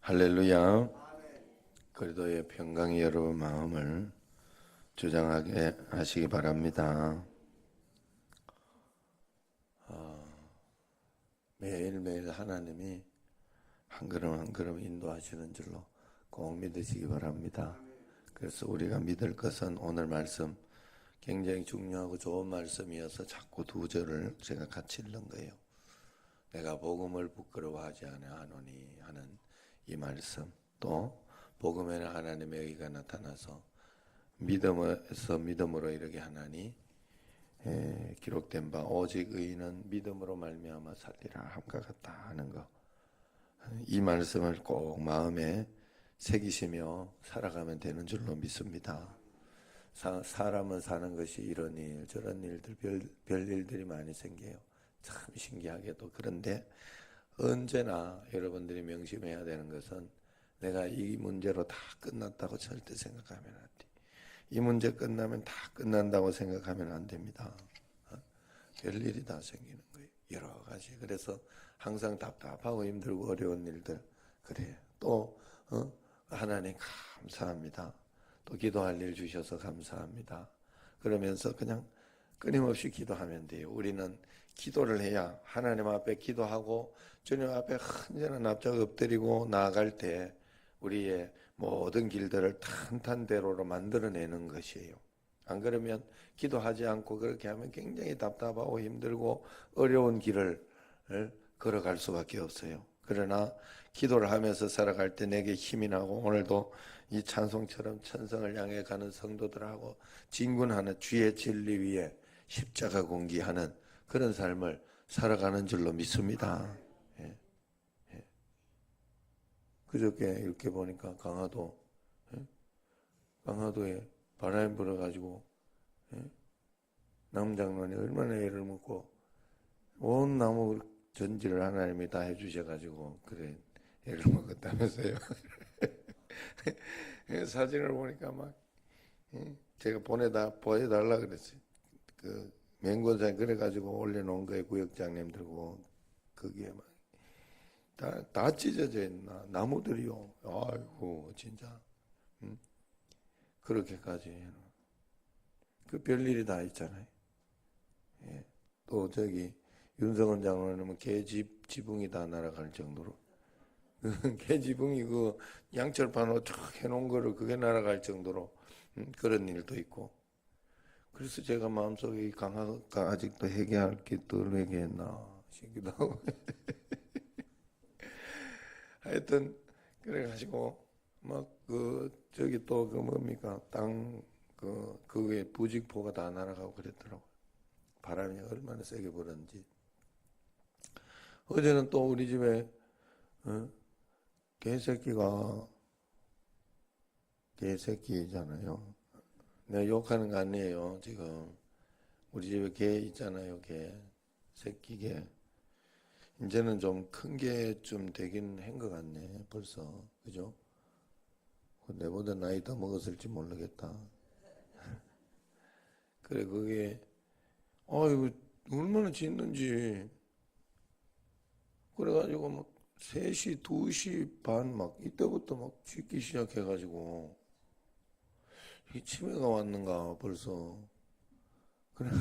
할렐루야. 그리스도의 평강이 여러분 마음을 주장하게 하시기 바랍니다. 매일매일 하나님이 한 걸음 한 걸음 인도하시는 줄로 꼭 믿으시기 바랍니다. 그래서 우리가 믿을 것은 오늘 말씀 굉장히 중요하고 좋은 말씀이어서 자꾸 두 절을 제가 같이 읽는 거예요. 내가 복음을 부끄러워하지 아니하노니 하는 이 말씀, 또 복음에는 하나님의 의가 나타나서 믿음에서 믿음으로 이르게 하나니 기록된 바 오직 의인은 믿음으로 말미암아 살리라 함과 같다 하는 거, 이 말씀을 꼭 마음에 새기시며 살아가면 되는 줄로 믿습니다. 사람은 사는 것이 이런 일 저런 일들 별 일들이 많이 생겨요. 참 신기하게도. 그런데 언제나 여러분들이 명심해야 되는 것은 내가 이 문제로 다 끝났다고 절대 생각하면 안 돼. 이 문제 끝나면 다 끝난다고 생각하면 안 됩니다. 별일이 다 생기는 거예요. 여러 가지. 그래서 항상 답답하고 힘들고 어려운 일들, 그래. 또 하나님 감사합니다. 또 기도할 일 주셔서 감사합니다. 그러면서 그냥 끊임없이 기도하면 돼요. 우리는 기도를 해야 하나님 앞에 기도하고 주님 앞에 언제나 납작 엎드리고 나아갈 때 우리의 모든 길들을 탄탄대로로 만들어내는 것이에요. 안 그러면 기도하지 않고 그렇게 하면 굉장히 답답하고 힘들고 어려운 길을 걸어갈 수밖에 없어요. 그러나 기도를 하면서 살아갈 때 내게 힘이 나고, 오늘도 이 찬송처럼 천성을 향해 가는 성도들하고 진군하는 주의 진리 위에 십자가 공기하는 그런 삶을 살아가는 줄로 믿습니다. 예. 예. 그저께 이렇게 보니까 강화도에 바람이 불어가지고 남장로이 얼마나 애를 먹고 온 나무 전지를 하나님이 다 해주셔가지고 그래 애를 먹었다면서요. 사진을 보니까 막 제가 보여달라 그랬어요. 그 맹곤사에 그래가지고 올려놓은 거에 구역장님들고 거기에 막 다 찢어져 있나 나무들이요. 아이고 진짜 그렇게까지 그 별일이 다 있잖아요. 예. 또 저기 윤석원 장로님은 개 지붕이 다 날아갈 정도로 개 지붕이 그 양철판으로 쫙 해놓은 거를 그게 날아갈 정도로 그런 일도 있고. 그래서 제가 마음속에 이 강화가 아직도 회개할 게 덜 회개했나 싶기도 하고. 하여튼 그래가지고 막 저기 또 뭡니까 땅 그게 부직포가 다 날아가고 그랬더라고. 바람이 얼마나 세게 불었는지. 어제는 또 우리 집에 개새끼잖아요. 내가 욕하는 거 아니에요. 지금 우리 집에 개 있잖아요. 새끼 개. 이제는 좀 큰 게 좀 되긴 한 것 같네. 벌써. 그죠? 내보다 나이 더 먹었을지 모르겠다. 그래, 그게 이거 얼마나 짖는지. 그래가지고 막 3시, 2시 반 막 이때부터 막 짖기 시작해가지고 이 치매가 왔는가 벌써. 그래.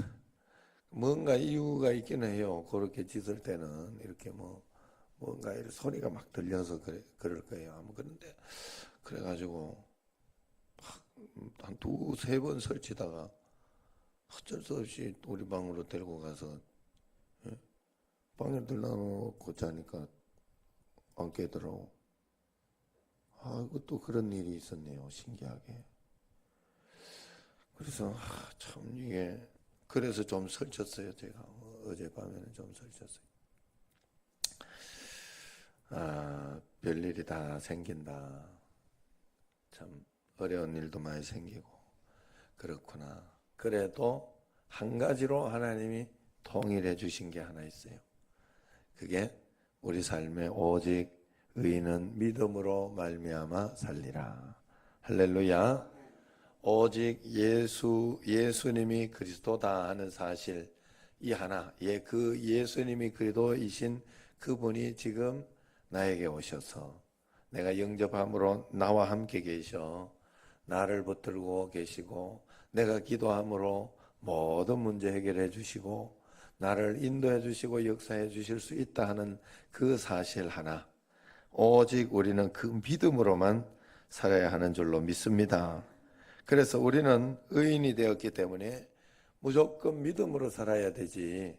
뭔가 이유가 있기는 해요. 그렇게 짖을 때는 이렇게 뭔가 이렇게 소리가 막 들려서 그럴 거예요. 아마 그런데 그래가지고 한 2-3번 설치다가 어쩔 수 없이 우리 방으로 데리고 가서 방에 들러놓고 자니까 안 깨더라고. 이것도 그런 일이 있었네요. 신기하게. 그래서 참 이게 그래서 좀 설쳤어요. 제가 어젯밤에는 좀 설쳤어요. 별일이 다 생긴다. 참 어려운 일도 많이 생기고 그렇구나. 그래도 한 가지로 하나님이 통일해 주신 게 하나 있어요. 그게 우리 삶에 오직 의인은 믿음으로 말미암아 살리라. 할렐루야. 오직 예수님이 그리스도다 하는 사실, 이 하나, 그 예수님이 그리스도이신 그분이 지금 나에게 오셔서 내가 영접함으로 나와 함께 계셔 나를 붙들고 계시고 내가 기도함으로 모든 문제 해결해 주시고 나를 인도해 주시고 역사해 주실 수 있다 하는 그 사실 하나, 오직 우리는 그 믿음으로만 살아야 하는 줄로 믿습니다. 그래서 우리는 의인이 되었기 때문에 무조건 믿음으로 살아야 되지,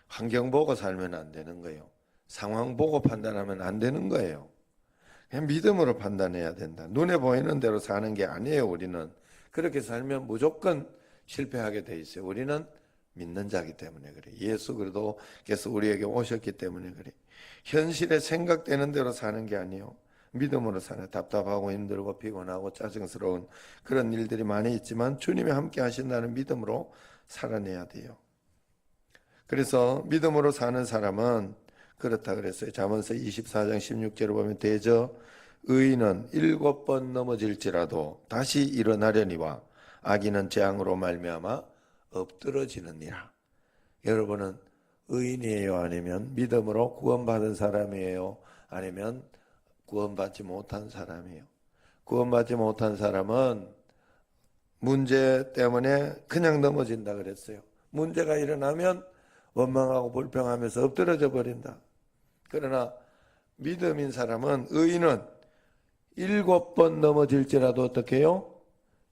환경 보고 살면 안 되는 거예요. 상황 보고 판단하면 안 되는 거예요. 그냥 믿음으로 판단해야 된다. 눈에 보이는 대로 사는 게 아니에요. 우리는 그렇게 살면 무조건 실패하게 돼 있어요. 우리는 믿는 자기 때문에 그래. 예수 그리스도께서 우리에게 오셨기 때문에 그래. 현실에 생각되는 대로 사는 게 아니에요. 믿음으로 사는, 답답하고 힘들고 피곤하고 짜증스러운 그런 일들이 많이 있지만 주님이 함께 하신다는 믿음으로 살아내야 돼요. 그래서 믿음으로 사는 사람은 그렇다 그랬어요. 잠언서 24장 16절을 보면 대저 의인은 7번 넘어질지라도 다시 일어나려니와 악인은 재앙으로 말미암아 엎드러지느니라. 여러분은 의인이에요? 아니면 믿음으로 구원받은 사람이에요? 아니면 구원받지 못한 사람이에요? 구원받지 못한 사람은 문제 때문에 그냥 넘어진다 그랬어요. 문제가 일어나면 원망하고 불평하면서 엎드러져 버린다. 그러나 믿음인 사람은, 의인은 7번 넘어질지라도 어떻게 해요?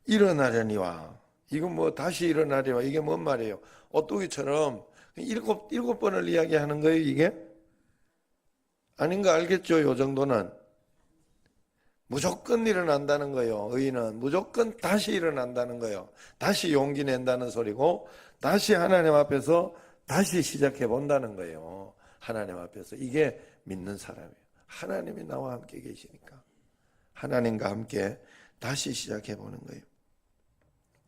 일어나려니와. 이건 뭐 다시 일어나려니와. 이게 뭔 말이에요? 오뚜기처럼 일곱 번을 이야기하는 거예요, 이게? 아닌 거 알겠죠? 요 정도는. 무조건 일어난다는 거예요. 의인은 무조건 다시 일어난다는 거예요. 다시 용기 낸다는 소리고, 다시 하나님 앞에서 다시 시작해 본다는 거예요. 하나님 앞에서. 이게 믿는 사람이에요. 하나님이 나와 함께 계시니까 하나님과 함께 다시 시작해 보는 거예요.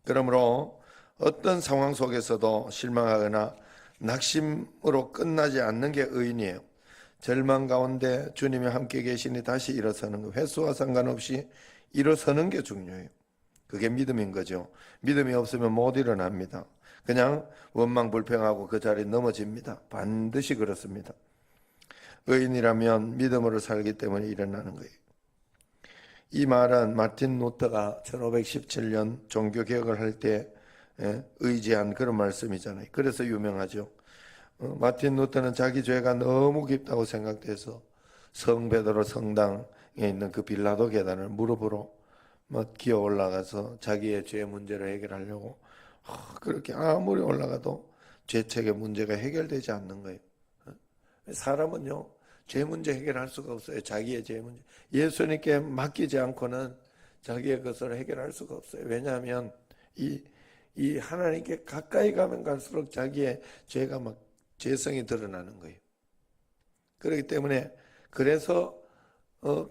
그러므로 어떤 상황 속에서도 실망하거나 낙심으로 끝나지 않는 게 의인이에요. 절망 가운데 주님이 함께 계시니 다시 일어서는 거, 횟수와 상관없이 일어서는 게 중요해요. 그게 믿음인 거죠. 믿음이 없으면 못 일어납니다. 그냥 원망 불평하고 그 자리에 넘어집니다. 반드시 그렇습니다. 의인이라면 믿음으로 살기 때문에 일어나는 거예요. 이 말은 마틴 루터가 1517년 종교개혁을 할 때 의지한 그런 말씀이잖아요. 그래서 유명하죠. 마틴 루터는 자기 죄가 너무 깊다고 생각돼서 성 베드로 성당에 있는 그 빌라도 계단을 무릎으로 기어 올라가서 자기의 죄 문제를 해결하려고 그렇게 아무리 올라가도 죄책의 문제가 해결되지 않는 거예요. 사람은요, 죄 문제 해결할 수가 없어요. 자기의 죄 문제. 예수님께 맡기지 않고는 자기의 것을 해결할 수가 없어요. 왜냐하면 이 하나님께 가까이 가면 갈수록 자기의 죄가 막 죄성이 드러나는 거예요. 그렇기 때문에 그래서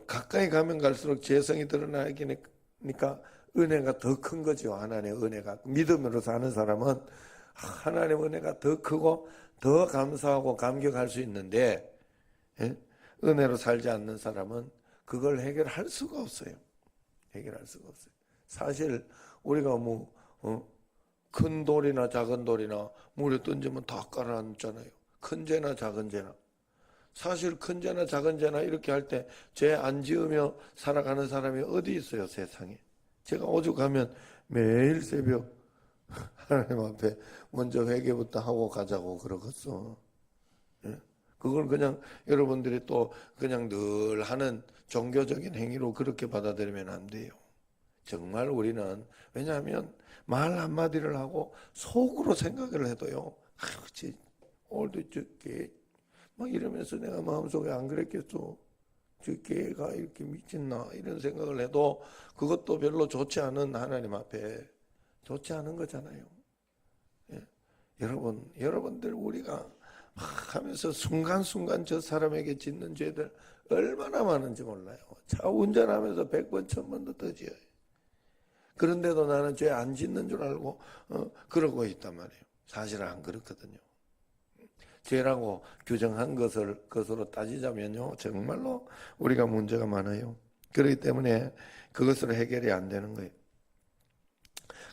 가까이 가면 갈수록 죄성이 드러나니까 은혜가 더 큰 거죠. 하나님의 은혜가. 믿음으로 사는 사람은 하나님의 은혜가 더 크고 더 감사하고 감격할 수 있는데, 은혜로 살지 않는 사람은 그걸 해결할 수가 없어요. 해결할 수가 없어요. 사실 우리가 큰 돌이나 작은 돌이나 물에 던지면 다 가라앉잖아요. 큰 죄나 작은 죄나. 사실 큰 죄나 작은 죄나 이렇게 할 때 죄 안 지으며 살아가는 사람이 어디 있어요, 세상에. 제가 오죽하면 매일 새벽 하나님 앞에 먼저 회개부터 하고 가자고 그러겠어. 그걸 그냥 여러분들이 또 그냥 늘 하는 종교적인 행위로 그렇게 받아들이면 안 돼요. 정말 우리는, 왜냐하면 말 한마디를 하고 속으로 생각을 해도요, 오늘도 저게 막 이러면서 내가 마음속에 안 그랬겠어. 저 걔가 이렇게 미쳤나 이런 생각을 해도 그것도 별로 좋지 않은 하나님 앞에 좋지 않은 거잖아요. 여러분들 우리가 하면서 순간순간 저 사람에게 짓는 죄들 얼마나 많은지 몰라요. 차 운전하면서 100번, 1000번도 더 지어요. 그런데도 나는 죄 안 짓는 줄 알고 그러고 있단 말이에요. 사실은 안 그렇거든요. 죄라고 규정한 것으로 따지자면요, 정말로 우리가 문제가 많아요. 그렇기 때문에 그것으로 해결이 안 되는 거예요.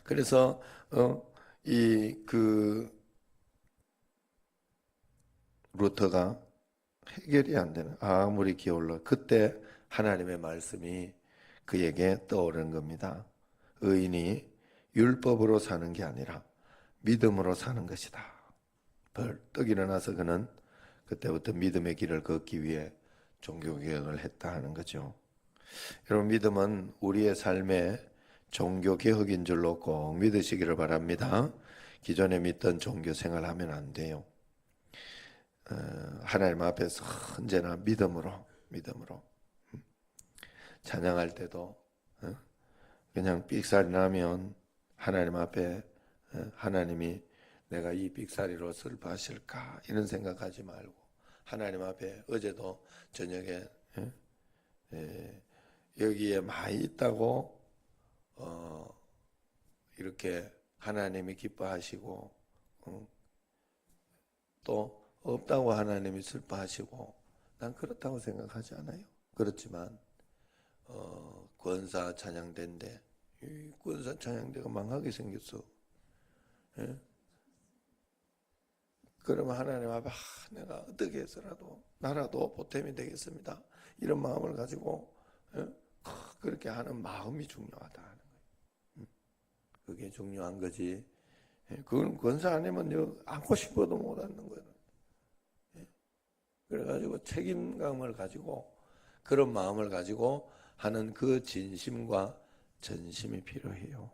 그래서 루터가 해결이 안 되는, 아무리 기어올라 그때 하나님의 말씀이 그에게 떠오르는 겁니다. 의인이 율법으로 사는 게 아니라 믿음으로 사는 것이다. 벌떡 일어나서 그는 그때부터 믿음의 길을 걷기 위해 종교개혁을 했다 하는 거죠. 여러분, 믿음은 우리의 삶의 종교개혁인 줄로 꼭 믿으시기를 바랍니다. 기존에 믿던 종교 생활하면 안 돼요. 하나님 앞에서 언제나 믿음으로 찬양할 때도 그냥 삑살이 나면 하나님 앞에 하나님이 내가 이 삑사리로 슬퍼하실까 이런 생각하지 말고 하나님 앞에 어제도 저녁에 여기에 많이 있다고 이렇게 하나님이 기뻐하시고 또 없다고 하나님이 슬퍼하시고 난 그렇다고 생각하지 않아요. 그렇지만 권사 찬양대인데 이 권사 찬양대가 망하게 생겼어. 예? 그러면 하나님 앞에 내가 어떻게 해서라도 나라도 보탬이 되겠습니다. 이런 마음을 가지고 그렇게 하는 마음이 중요하다 하는 거예요. 그게 중요한 거지. 그건 권사 아니면 안고 싶어도 못 앉는 거예요. 그래가지고 책임감을 가지고 그런 마음을 가지고 하는 그 진심과 전심이 필요해요.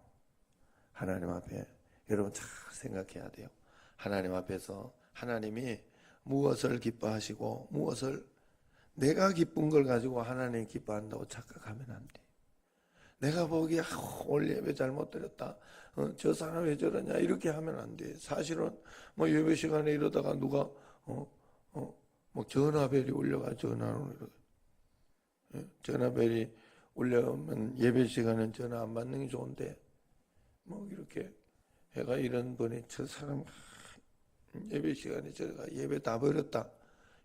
하나님 앞에 여러분 잘 생각해야 돼요. 하나님 앞에서 하나님이 무엇을 기뻐하시고 무엇을 내가 기쁜 걸 가지고 하나님 기뻐한다고 착각하면 안 돼. 내가 보기에 오늘 예배 잘못 드렸다. 저 사람 왜 저러냐 이렇게 하면 안 돼. 사실은 뭐 예배 시간에 이러다가 누가 뭐 전화벨이 울려가 전화벨이 울려면 예배 시간엔 전화 안 받는 게 좋은데 뭐 이렇게 해가 이런 분이 저 사람 예배 시간에 저가 예배 다 버렸다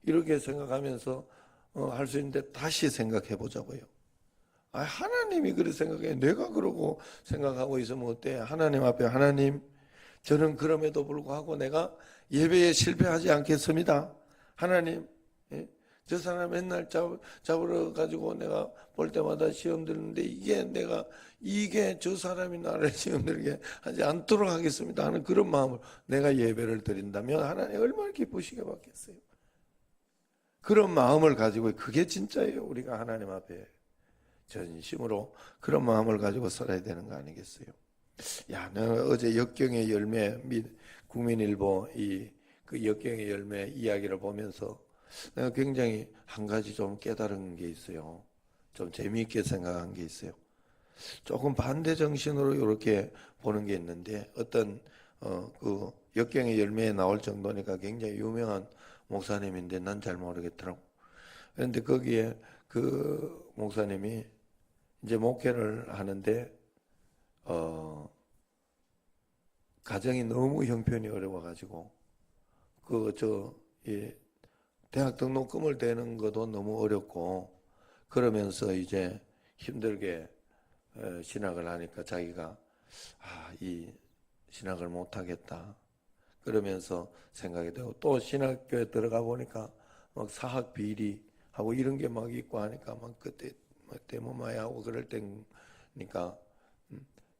이렇게 생각하면서 할 수 있는데 다시 생각해 보자고요. 하나님이 그렇게 생각해. 내가 그러고 생각하고 있으면 어때? 하나님 앞에 하나님 저는 그럼에도 불구하고 내가 예배에 실패하지 않겠습니다. 하나님 저 사람 맨날 잡으러 가지고 내가 볼 때마다 시험 드는데 이게 저 사람이 나를 시험 들게 하지 않도록 하겠습니다 하는 그런 마음을 내가 예배를 드린다면 하나님 얼마나 기쁘시게 받겠어요. 그런 마음을 가지고 그게 진짜예요. 우리가 하나님 앞에 전심으로 그런 마음을 가지고 살아야 되는 거 아니겠어요? 내가 어제 역경의 열매 및 국민일보 그 역경의 열매 이야기를 보면서 내가 굉장히 한 가지 좀 깨달은 게 있어요. 좀 재미있게 생각한 게 있어요. 조금 반대 정신으로 이렇게 보는 게 있는데 어떤 그 역경의 열매에 나올 정도니까 굉장히 유명한 목사님인데 난 잘 모르겠더라고. 그런데 거기에 그 목사님이 이제 목회를 하는데 가정이 너무 형편이 어려워가지고 대학 등록금을 대는 것도 너무 어렵고 그러면서 이제 힘들게 신학을 하니까 자기가 이 신학을 못하겠다 그러면서 생각이 되고 또 신학교에 들어가 보니까 막 사학 비리하고 이런 게 막 있고 하니까 막 그때 막 대모마야 하고 그럴 때니까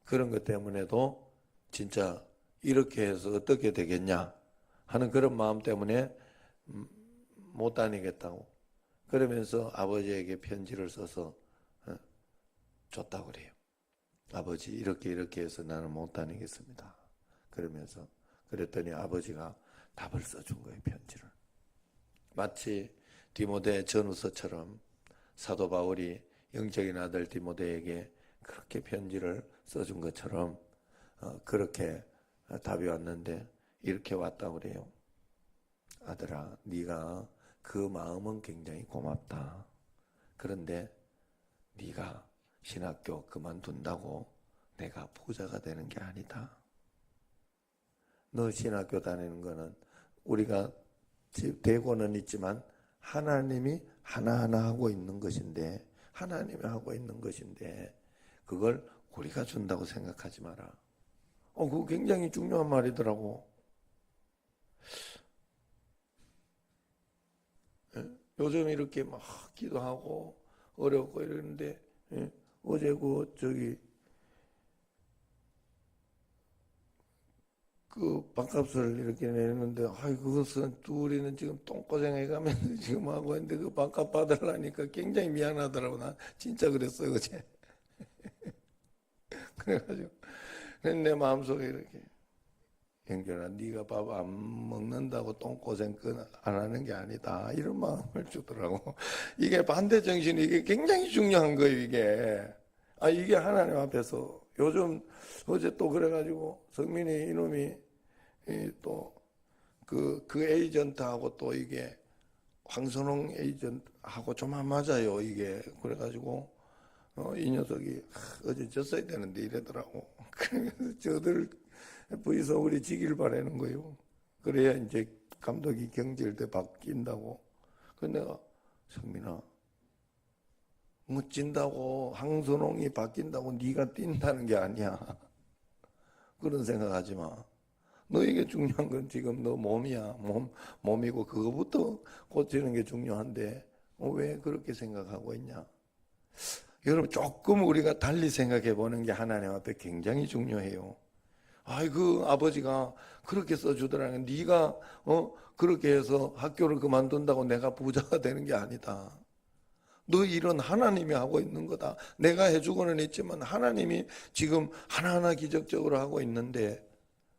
그런 것 때문에도 진짜 이렇게 해서 어떻게 되겠냐 하는 그런 마음 때문에 못 다니겠다고 그러면서 아버지에게 편지를 써서 줬다고 그래요. 아버지 이렇게 해서 나는 못 다니겠습니다. 그러면서 그랬더니 아버지가 답을 써준 거예요. 편지를. 마치 디모데 전후서처럼 사도 바울이 영적인 아들 디모데에게 그렇게 편지를 써준 것처럼 그렇게 답이 왔는데 이렇게 왔다고 그래요. 아들아, 네가 그 마음은 굉장히 고맙다. 그런데 네가 신학교 그만둔다고 내가 부자가 되는 게 아니다. 너 신학교 다니는 거는 우리가 되고는 있지만 하나님이 하나하나 하고 있는 것인데 하나님이 하고 있는 것인데 그걸 우리가 준다고 생각하지 마라. 그거 굉장히 중요한 말이더라고. 요즘 이렇게 막 기도하고 어렵고 이러는데, 예? 어제 그 밥값을 이렇게 내는데, 아이, 그것은 우리는 지금 똥고생해가면서 지금 하고 있는데, 그 밥값 받으려니까 굉장히 미안하더라고. 나 진짜 그랬어요, 어제. 그래가지고, 내 마음속에 이렇게, 영준아, 네가 밥 안 먹는다고 똥고생 안 하는 게 아니다. 이런 마음을 주더라고. 이게 반대 정신이 이게 굉장히 중요한 거예요, 이게. 아, 이게 하나님 앞에서. 요즘, 어제 또 그래가지고, 성민이 이놈이, 또, 그 에이전트하고 또 이게, 황선홍 에이전트하고 좀 안 맞아요, 이게. 그래가지고, 이 녀석이, 어제 졌어야 되는데 이러더라고. 그래서 저들, 부에서 우리 지길 바라는 거예요. 그래야 이제 감독이 경질돼 바뀐다고. 그래서 내가, 성민아, 멋진다고 황선홍이 바뀐다고 네가 뛴다는 게 아니야. 그런 생각하지 마. 너에게 중요한 건 지금 너 몸이야. 몸이고 그거부터 고치는 게 중요한데 왜 그렇게 생각하고 있냐? 여러분 조금 우리가 달리 생각해 보는 게 하나님 앞에 굉장히 중요해요. 아이 그 아버지가 그렇게 써주더라는 네가 그렇게 해서 학교를 그만둔다고 내가 부자가 되는 게 아니다. 너 일은 하나님이 하고 있는 거다. 내가 해주고는 있지만 하나님이 지금 하나하나 기적적으로 하고 있는데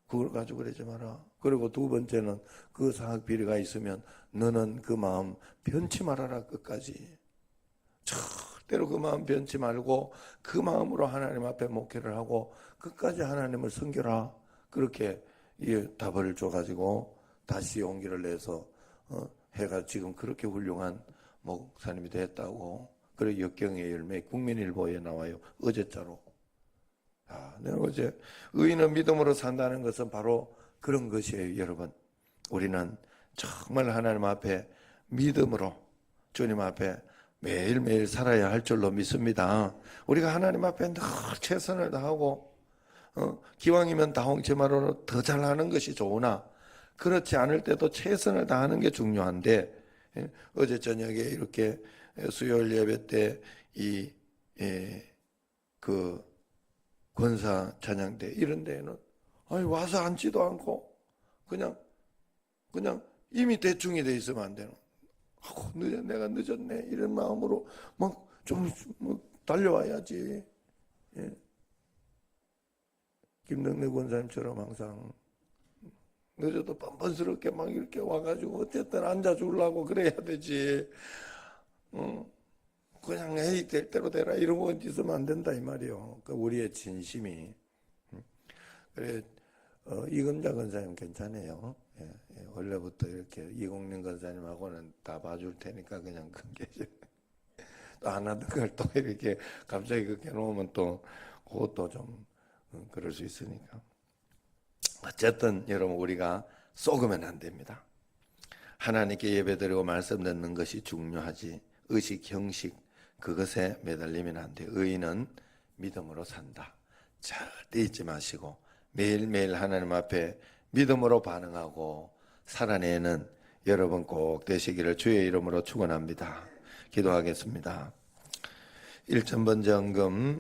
그걸 가지고 그러지 마라. 그리고 두 번째는 그 사학 비리가 있으면 너는 그 마음 변치 말아라 끝까지. 절대로 그 마음 변치 말고 그 마음으로 하나님 앞에 목회를 하고 끝까지 하나님을 섬겨라. 그렇게 답을 줘가지고 다시 용기를 내서 해가 지금 그렇게 훌륭한 목사님이 됐다고. 그리고 역경의 열매 국민일보에 나와요. 어제자로. 내가 어제 의인은 믿음으로 산다는 것은 바로 그런 것이에요, 여러분. 우리는 정말 하나님 앞에 믿음으로 주님 앞에 매일매일 살아야 할 줄로 믿습니다. 우리가 하나님 앞에 늘 최선을 다하고 기왕이면 다홍치마로 더 잘하는 것이 좋으나 그렇지 않을 때도 최선을 다하는 게 중요한데 어제 저녁에 이렇게 수요일 예배 때 그 권사 찬양 때 이런 데에는 와서 앉지도 않고 그냥 이미 대충이 돼 있으면 안 되는. 내가 늦었네 이런 마음으로 막 좀 달려와야지. 예. 김덕래 권사님처럼 항상 늦어도 뻔뻔스럽게 막 이렇게 와가지고 어쨌든 앉아주려고 그래야 되지. 그냥 에이 될 대로 되라 이러고 있으면 안 된다 이 말이요. 그 우리의 진심이. 그래 이금자 권사님 괜찮아요. 예, 원래부터 이렇게 이공림 권사님하고는 다 봐줄 테니까 그냥 그게 또 안 하던 걸 또 이렇게 갑자기 그렇게 놓으면 또 그것도 좀 그럴 수 있으니까. 어쨌든 여러분 우리가 속으면 안 됩니다. 하나님께 예배드리고 말씀 듣는 것이 중요하지 의식 형식 그것에 매달리면 안 돼요. 의인은 믿음으로 산다. 절대 잊지 마시고 매일매일 하나님 앞에 믿음으로 반응하고 살아내는 여러분 꼭 되시기를 주의 이름으로 축원합니다. 기도하겠습니다. 1,000번 정금